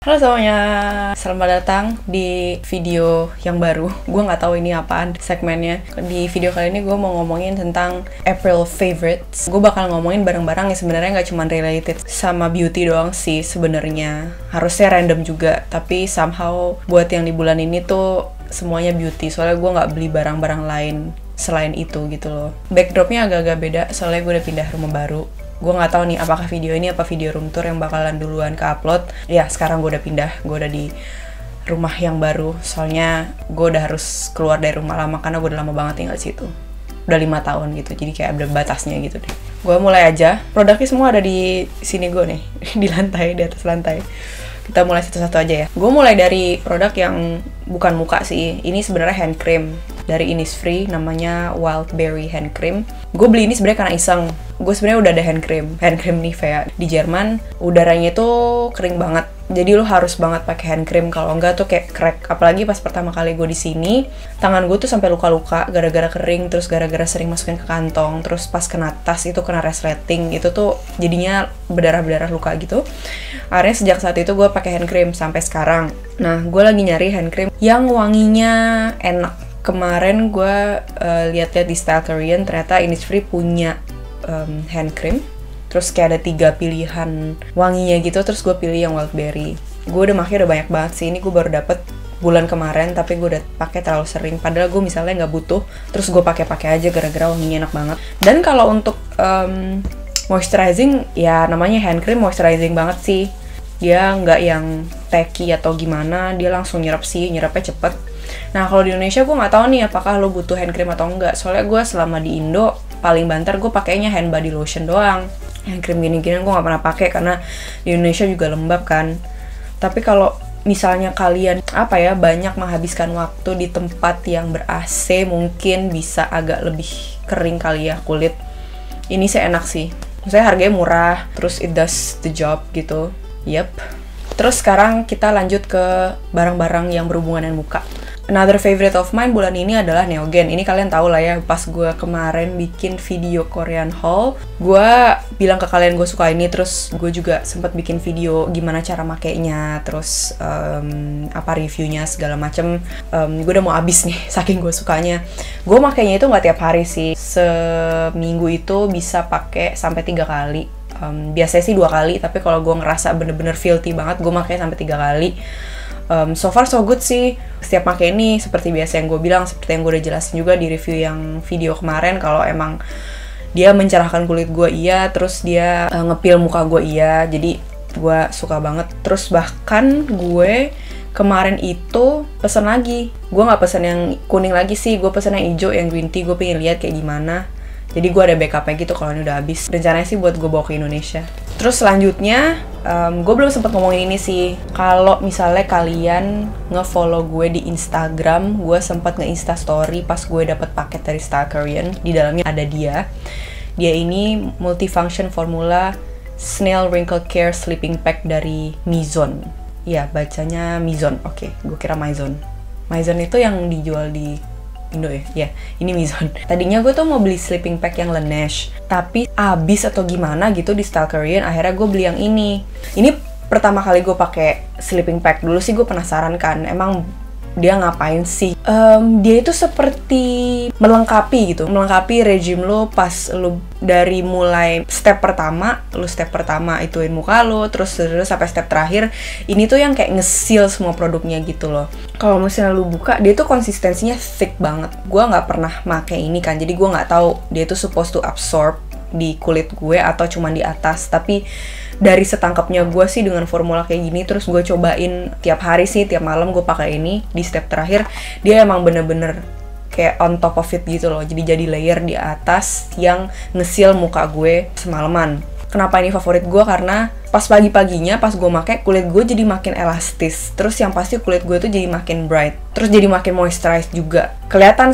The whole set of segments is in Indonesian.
Halo semuanya, selamat datang di video yang baru. Gue nggak tahu ini apaan segmennya. Di video kali ini gue mau ngomongin tentang April favorites. Gue bakal ngomongin barang-barang yang sebenarnya nggak cuma related sama beauty doang sih sebenarnya. Harusnya random juga, tapi somehow buat yang di bulan ini tuh semuanya beauty. Soalnya gue nggak beli barang-barang lain selain itu gitu loh. Backdropnya agak-agak beda, soalnya gue udah pindah rumah baru. Gue nggak tahu nih apakah video ini apa video room tour yang bakalan duluan ke upload. Ya sekarang gue udah pindah, gue udah di rumah yang baru. Soalnya gue udah harus keluar dari rumah lama karena gue udah lama banget tinggal di situ. Udah 5 tahun gitu, jadi kayak ada batasnya gitu deh. Gue mulai aja, produknya semua ada di sini gue nih, di lantai, di atas lantai. Kita mulai satu-satu aja ya. Gue mulai dari produk yang bukan muka sih. Ini sebenarnya hand cream dari Innisfree, namanya Wildberry hand cream. Gue beli ini sebenarnya karena iseng. Gue sebenarnya udah ada hand cream Nivea di Jerman. Udaranya itu kering banget, jadi lo harus banget pakai hand cream, kalau enggak tuh kayak crack. Apalagi pas pertama kali gue di sini, tangan gue tuh sampai luka-luka gara-gara kering, terus gara-gara sering masukin ke kantong, terus pas kena tas itu kena resleting, itu tuh jadinya berdarah-berdarah luka gitu. Akhirnya sejak saat itu gue pakai hand cream sampai sekarang. Nah, gue lagi nyari hand cream yang wanginya enak. Kemarin gue lihat-lihat di Style Korean, ternyata Innisfree punya hand cream. Terus kayak ada 3 pilihan wanginya gitu, terus gue pilih yang Wildberry. Gue udah pakai udah banyak banget sih, ini gue baru dapet bulan kemarin, tapi gue udah pakai terlalu sering. Padahal gue misalnya nggak butuh, terus gue pakai aja gara-gara wanginya enak banget. Dan kalau untuk moisturizing, ya namanya hand cream moisturizing banget sih. Dia nggak yang tacky atau gimana, dia langsung nyerap sih, nyerapnya cepet. Nah kalau di Indonesia gue nggak tahu nih apakah lo butuh hand cream atau enggak. Soalnya gue selama di Indo paling banter gue pakainya hand body lotion doang. Hand cream gini-gini gue nggak pernah pakai karena di Indonesia juga lembab kan. Tapi kalau misalnya kalian banyak menghabiskan waktu di tempat yang ber-AC, mungkin bisa agak lebih kering kali ya kulit. Ini sih enak sih. Maksudnya harganya murah, terus it does the job gitu. Yep. Terus sekarang kita lanjut ke barang-barang yang berhubungan dengan muka. Another favorite of mine bulan ini adalah Neogen. Ini kalian tahu lah ya, pas gue kemarin bikin video Korean haul, gue bilang ke kalian gue suka ini, terus gue juga sempat bikin video gimana cara makainya, terus reviewnya segala macem. Gue udah mau habis nih, saking gue sukanya. Gue makainya itu nggak tiap hari sih, seminggu itu bisa pakai sampai 3 kali. Biasanya sih 2 kali, tapi kalau gue ngerasa bener-bener filthy banget, gue pakai sampai 3 kali. So far so good sih. Setiap pakai ini seperti biasa yang gue bilang, seperti yang gue udah jelasin juga di review yang video kemarin, kalau emang dia mencerahkan kulit gue iya, terus dia ngepil muka gue iya, jadi gue suka banget. Terus bahkan gue kemarin itu pesen lagi, gue nggak pesen yang kuning lagi sih, gue pesen yang hijau, yang green tea. Gue pengen lihat kayak gimana, jadi gue ada backupnya gitu kalau ini udah habis. Rencananya sih buat gue bawa ke Indonesia. Terus selanjutnya, gue belum sempat ngomongin ini sih. Kalau misalnya kalian nge-follow gue di Instagram, gue sempat nge-insta story pas gue dapet paket dari Style Korean. Di dalamnya ada dia. Dia ini multifunction formula Snail Wrinkle Care Sleeping Pack dari Mizon. Iya, bacanya Mizon. Oke, gue kira Mizon. Mizon itu yang dijual di Indo ya? Ya, ini Mizon. Tadinya gue tuh mau beli sleeping pack yang Laneige, tapi abis atau gimana gitu di Style Korean, akhirnya gue beli yang ini. Ini pertama kali gue pakai sleeping pack. Dulu sih gue penasaran kan, emang dia ngapain sih? Dia itu seperti melengkapi gitu, melengkapi regime lo pas lo dari mulai step pertama ituin muka lo, terus sampai step terakhir. Ini tuh yang kayak nge-seal semua produknya gitu loh. Kalau misalnya lo buka, dia tuh konsistensinya thick banget. Gue nggak pernah pakai ini kan, jadi gue nggak tahu dia tuh supposed to absorb di kulit gue atau cuma di atas. Tapi dari setangkapnya gue sih dengan formula kayak gini, terus gue cobain tiap hari sih, tiap malam gue pakai ini di step terakhir. Dia emang bener-bener kayak on top of it gitu loh, jadi layer di atas yang nge-seal muka gue semalaman. Kenapa ini favorit gue? Karena pas pagi-paginya pas gue pakai, kulit gue jadi makin elastis. Terus yang pasti kulit gue tuh jadi makin bright, terus jadi makin moisturized juga. Kelihatan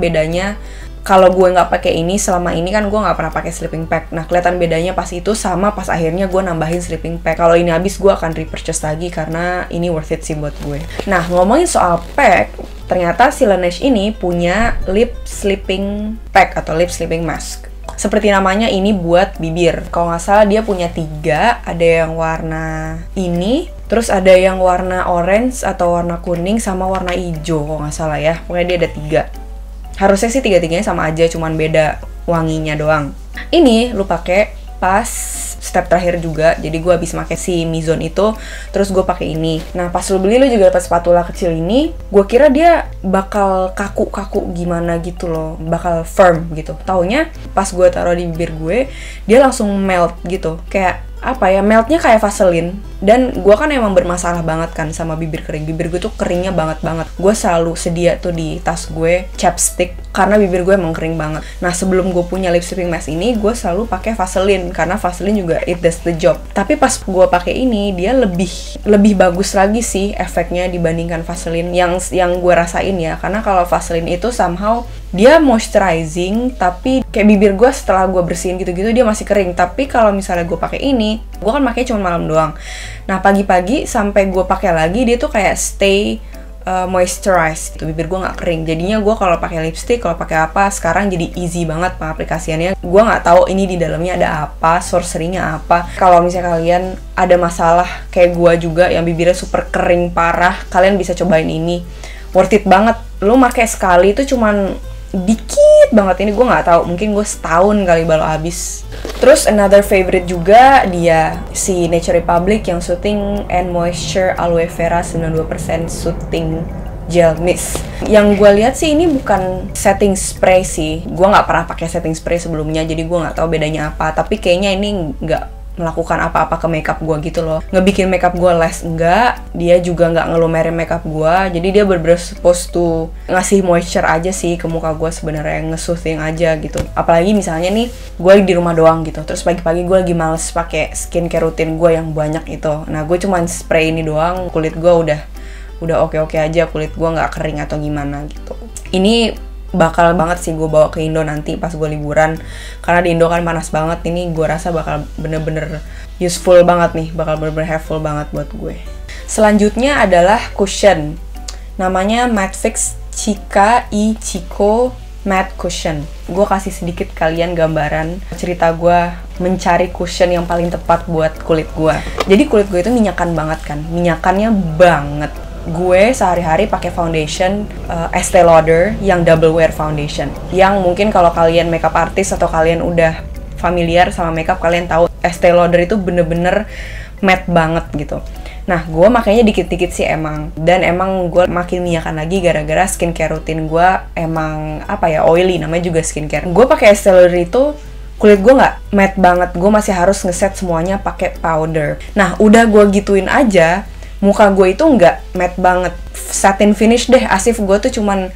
bedanya. Kalau gue nggak pakai ini, selama ini kan gue nggak pernah pakai sleeping pack. Nah, kelihatan bedanya pas itu sama pas akhirnya gue nambahin sleeping pack. Kalau ini habis, gue akan repurchase lagi karena ini worth it sih buat gue. Nah, ngomongin soal pack, ternyata si Laneige ini punya lip sleeping pack atau lip sleeping mask. seperti namanya, ini buat bibir. Kalau nggak salah dia punya 3, ada yang warna ini, terus ada yang warna orange atau warna kuning sama warna hijau kalau nggak salah ya. Pokoknya dia ada 3. Harusnya sih 3-tiganya sama aja, cuman beda wanginya doang. Ini lu pakai pas step terakhir juga, jadi gue habis pakai si Mizone itu, terus gue pakai ini. Nah pas lu beli, lu juga dapat spatula kecil ini. Gue kira dia bakal kaku-kaku gimana gitu loh, bakal firm gitu. Taunya pas gue taruh di bibir gue, dia langsung melt gitu, kayak apa ya, meltnya kayak Vaseline. Dan gue kan emang bermasalah banget kan sama bibir kering. Bibir gue tuh keringnya banget. Gue selalu sedia tuh di tas gue chapstick karena bibir gue emang kering banget. Nah sebelum gue punya lip stripping mask ini, gue selalu pakai Vaseline karena Vaseline juga it does the job. Tapi pas gue pakai ini, dia lebih bagus lagi sih efeknya dibandingkan Vaseline yang gue rasain ya. Karena kalau Vaseline itu somehow dia moisturizing, tapi kayak bibir gue setelah gue bersihin gitu-gitu dia masih kering. Tapi kalau misalnya gue pakai ini, gue kan pakai cuma malam doang. Nah pagi-pagi sampai gue pakai lagi, dia tuh kayak stay moisturized gitu. Bibir gue nggak kering. Jadinya gue kalau pakai lipstick, kalau pakai apa, sekarang jadi easy banget pengaplikasiannya. Gue nggak tahu ini di dalamnya ada apa, sorcery-nya apa. Kalau misalnya kalian ada masalah kayak gue juga yang bibirnya super kering parah, kalian bisa cobain ini. Worth it banget. Lu pakai sekali itu cuman dikit banget. Ini gue nggak tahu, mungkin gue setahun kali baru habis. Terus another favorite juga dia si Nature Republic yang Soothing and Moisture Aloe Vera 92% Soothing Gel Mist. Yang gue lihat sih ini bukan setting spray sih. Gue nggak pernah pakai setting spray sebelumnya, jadi gue nggak tahu bedanya apa. Tapi kayaknya ini nggak melakukan apa-apa ke makeup gue gitu loh. Ngebikin makeup gue less enggak, dia juga nggak ngelumerin makeup gue. Jadi dia bener-bener supposed to ngasih moisture aja sih ke muka gue sebenarnya, nge-soothing aja gitu. Apalagi misalnya nih, gue di rumah doang gitu. Terus pagi-pagi gue lagi males pakai skincare rutin gue yang banyak itu. Nah gue cuman spray ini doang, kulit gue udah oke-oke aja, kulit gue nggak kering atau gimana gitu. Ini bakal banget sih gue bawa ke Indo nanti pas gue liburan, karena di Indo kan panas banget. Ini gue rasa bakal bener-bener useful banget nih, bakal bener-bener helpful banget buat gue. Selanjutnya adalah cushion, namanya Matte Fix Chica I Chico Matte Cushion. Gue kasih sedikit kalian gambaran cerita gue mencari cushion yang paling tepat buat kulit gue. Jadi kulit gue itu minyakan banget kan, minyakannya banget. Gue sehari-hari pakai foundation Estee Lauder yang double wear foundation, yang mungkin kalau kalian makeup artist atau kalian udah familiar sama makeup, kalian tahu Estee Lauder itu bener-bener matte banget gitu. Nah gue makanya dikit-dikit sih emang, dan emang gue makin minyakan lagi gara-gara skincare rutin gue emang apa ya, oily, namanya juga skincare. Gue pakai Estee Lauder itu kulit gue nggak matte banget, gue masih harus ngeset semuanya pakai powder. Nah udah gue gituin aja, muka gue itu nggak matte banget, satin finish deh, asif gue tuh cuman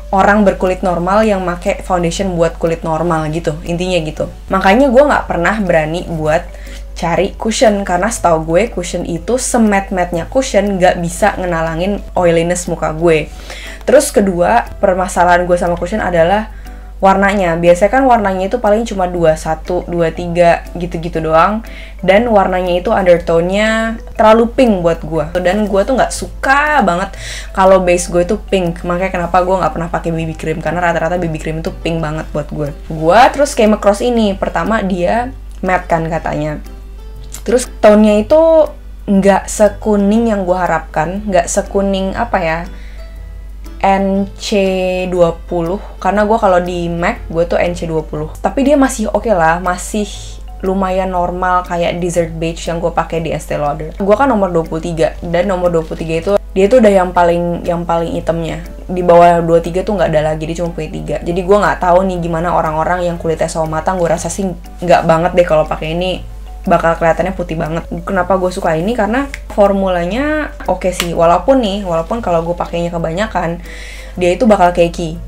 orang berkulit normal yang make foundation buat kulit normal gitu, intinya gitu. Makanya gue nggak pernah berani buat cari cushion, karena setahu gue cushion itu semat-matnya cushion nggak bisa ngenalangin oiliness muka gue. Terus kedua, permasalahan gue sama cushion adalah warnanya. Biasanya kan warnanya itu paling cuma 21, 23 gitu-gitu doang. Dan warnanya itu undertone-nya terlalu pink buat gue. Dan gue tuh nggak suka banget kalau base gue itu pink. Makanya kenapa gue nggak pernah pakai BB cream, karena rata-rata BB cream itu pink banget buat gue. Terus came across ini. Pertama dia matte kan katanya. Terus tone-nya itu nggak sekuning yang gue harapkan. Nggak sekuning apa ya, NC20, karena gue kalau di MAC gue tuh NC20, tapi dia masih oke lah, masih lumayan normal kayak Desert Beige yang gue pakai di Estee Lauder. Gue kan nomor 23, dan nomor 23 itu dia tuh udah yang paling hitamnya. Di bawah 23 tuh nggak ada lagi, dia cuma punya 3. Jadi gue nggak tahu nih gimana orang-orang yang kulitnya sawo matang. Gue rasa sih nggak banget deh kalau pakai ini, bakal kelihatannya putih banget. Kenapa gue suka ini? Karena formulanya oke sih. Walaupun kalau gue pakainya kebanyakan, dia itu bakal cakey.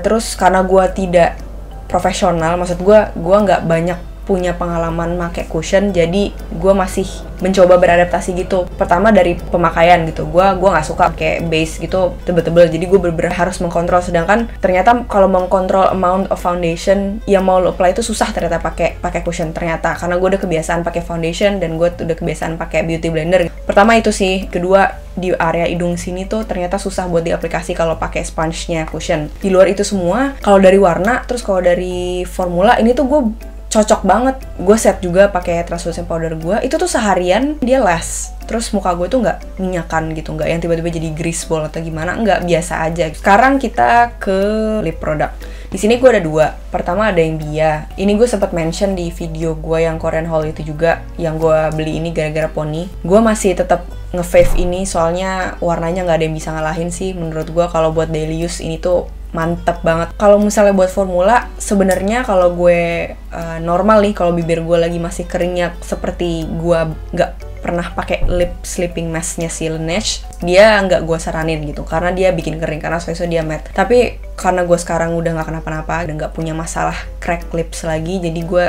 Terus karena gue tidak profesional, maksud gue nggak banyak punya pengalaman pakai cushion, jadi gue masih mencoba beradaptasi gitu. Pertama dari pemakaian gitu, gue nggak suka pakai base gitu tebel-tebel, jadi gue bener-bener harus mengkontrol. Sedangkan ternyata kalau mengkontrol amount of foundation yang mau lo apply itu susah ternyata pakai cushion ternyata, karena gue udah kebiasaan pakai foundation dan gue udah kebiasaan pakai beauty blender. Pertama itu sih. Kedua, di area hidung sini tuh ternyata susah buat diaplikasi kalau pakai sponge-nya cushion. Di luar itu semua, kalau dari warna, terus kalau dari formula, ini tuh gue cocok banget. Gue set juga pakai translucent powder gue, itu tuh seharian dia last. Terus muka gue tuh nggak minyakan gitu, nggak yang tiba-tiba jadi grease ball atau gimana, nggak, biasa aja. Sekarang kita ke lip product. Di sini gue ada 2. Pertama ada yang Bia. Ini gue sempat mention di video gue yang Korean haul itu juga, yang gue beli ini gara-gara poni. Gue masih tetap nge-fave ini soalnya warnanya nggak ada yang bisa ngalahin sih menurut gue. Kalau buat daily use ini tuh mantep banget. Kalau misalnya buat formula, sebenarnya kalau gue normal nih, kalau bibir gue lagi masih keringnya seperti gue nggak pernah pakai lip sleeping mask-nya si Laneige, dia nggak gue saranin gitu, karena dia bikin kering, karena soalnya dia matte. Tapi karena gue sekarang udah nggak kenapa-napa dan nggak punya masalah crack lips lagi, jadi gue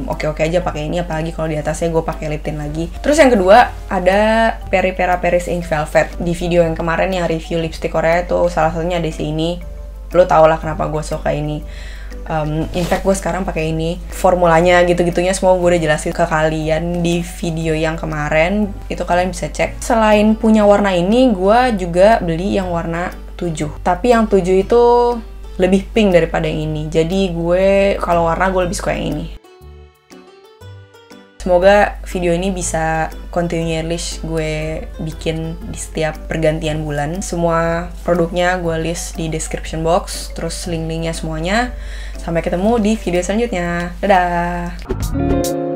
oke-oke aja pakai ini, apalagi kalau di atasnya gue pakai lip tint lagi. Terus yang kedua ada Peripera Paris Ink Velvet. Di video yang kemarin yang review lipstick Korea tuh salah satunya ada sini. Lo tau lah kenapa gue suka ini. In fact gue sekarang pakai ini, formulanya gitu-gitunya semua gue udah jelasin ke kalian di video yang kemarin, itu kalian bisa cek. Selain punya warna ini, gue juga beli yang warna 7, tapi yang 7 itu lebih pink daripada yang ini, jadi gue kalau warna gue lebih suka yang ini. Semoga video ini bisa continually gue bikin di setiap pergantian bulan. Semua produknya gue list di description box, terus link-linknya semuanya. Sampai ketemu di video selanjutnya. Dadah!